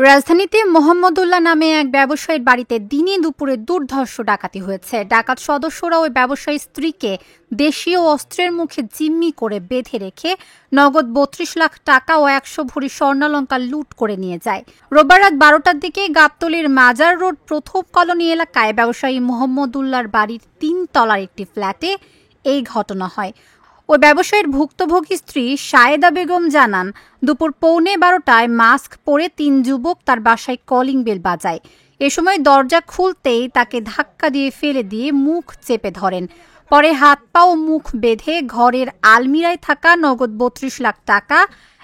রাজধানীতে মোহাম্মদুল্লাহ নামে এক ব্যবসায়ীর বাড়িতে দিনে দুপুরে দুর্ধর্ষ ডাকাতি হয়েছে। ডাকাত সদস্যরা ওই ব্যবসায়ীর স্ত্রীকে দেশীয় অস্ত্রের মুখে জিম্মি করে বেঁধে রেখে নগদ ৩২ লাখ টাকা ও ১০০ ভরি স্বর্ণালংকার লুট করে নিয়ে যায়। রোববার রাত ১২টার দিকে গাবতলীর মাজার রোড প্রথম কলোনি এলাকায় ব্যবসায়ী মোহাম্মদুল্লাহর বাড়ির ৩ তলার একটি ফ্ল্যাটে এই ঘটনা হয়। ওই ব্যবসায়ীর ভুক্তভোগী স্ত্রী সায়েদা বেগম জানান, দুপুর ১১:১২টায় মাস্ক পরে ৩ যুবক তার বাসায় কলিং বেল বাজায়। এ সময় দরজা খুলতেই তাকে ধাক্কা দিয়ে ফেলে দিয়ে মুখ চেপে ধরেন। পরে হাত পা ও মুখ বেঁধে ঘরের আলমিরায় থাকা নগদ ৩২ লাখ টাকা,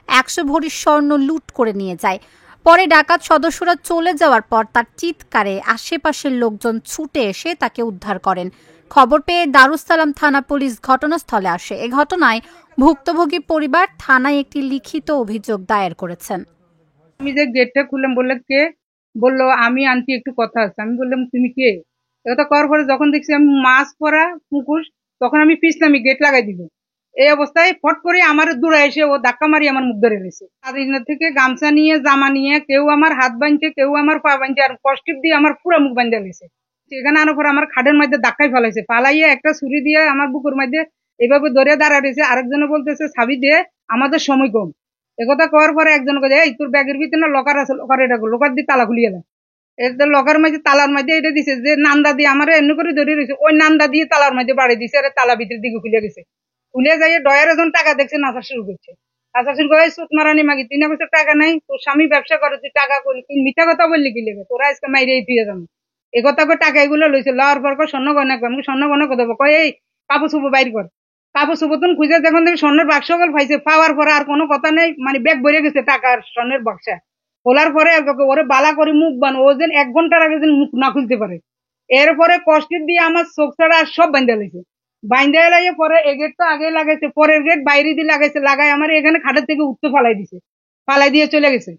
১০০ ভরি স্বর্ণ লুট করে নিয়ে যায়। পরে ডাকাত সদস্যরা চলে যাওয়ার পর তার চিৎকারে আশেপাশের লোকজন ছুটে এসে তাকে উদ্ধার করেন। খবর পেয়ে দারুস সালাম থানা পুলিশ ঘটনাস্থলে আসে। এ ঘটনায় ভুক্তভোগী পরিবার থানায় একটি লিখিত অভিযোগ দায়ের করেছেন। আমি যে গেটটা খুললাম, বললে কে? বললো আমি আনছি, একটু কথা আছে। আমি বললাম তুমি কে? এটা করার পরে যখন দেখছি আমি মাস্ক পরা মুখোশ, তখন আমি পিছলামি গেট লাগাই দিব। এই অবস্থায় ফট করে আমার দূরে এসে ও ধাক্কা মারি আমার মুখ ধরে নিয়েছে। তাদের থেকে গামছা নিয়ে, জামা নিয়ে, কেউ আমার হাত বাঁধছে, কেউ আমার পা বাঁধছে, আর কষ্টিপ দিয়ে আমার পুরো মুখ বাঁধা গেছে। সেখানে আনার পর আমার খাটের মধ্যে ধাক্কাই ফেলাইছে, ফালাইয়ে একটা ছুরি দিয়ে আমার বুকুর মধ্যে এভাবে ধরে দাঁড়া রয়েছে। আরেকজনে বলতেছে ছাবি দিয়ে, আমাদের সময় কম। একথা করার পরে একজন কে, এই তোর ব্যাগের ভিতরে না লকার আছে, লকার এটা লকার দিয়ে তালা খুলিয়ে দেয়। এটা লকার মধ্যে তালার মধ্যে এটা দিছে যে নান্দা দিয়ে আমার এমনি করে ধরে রয়েছে, ওই নান্দা দিয়ে তালার মধ্যে বাড়ি দিছে, আর তালা ভিতরের দিকে খুলে গেছে। খুলে যাইয়ে ডয়ার এখন টাকা দেখছে, নাচা শুরু করছে। নাচা শুরু করে সুত মারানি মাগি, ৩ বছর টাকা নাই, তোর স্বামী ব্যবসা করে, তুই টাকা করলি, তুই মিথ্যা কথা বললি কি লেগে, তোরা আজকে মাইরেই দিয়ে যাবো। এ কথা করে টাকা এগুলো লইছে। লওয়ার পর স্বর্ণ গয়না আমি স্বর্ণ গয়না কথা কয়, এই কাপড় চুপো বাইর কর। কাপড় চুপতন খুঁজে যখন থেকে স্বর্ণের বাক্স গল পাইছে, পাওয়ার পরে আর কোনো কথা নেই, মানে ব্যাগ ভরে গেছে টাকার স্বর্ণের বাক্সা। খোলার পরে ওরে বালা করে মুখ বান, ও যেন ১ ঘন্টার আগে যেন মুখ না খুলতে পারে। এরপরে কষ্টের দিয়ে আমার চোখ ছাড়া আর সব বান্ধা লাইছে। বান্ধা লাগিয়ে পরে এ গেট তো আগে লাগাইছে, পরের গেট বাইরে দিয়ে লাগাইছে, লাগাই আমার এখানে খাটের থেকে উঠতে ফালাই দিছে, ফালাই দিয়ে চলে গেছে।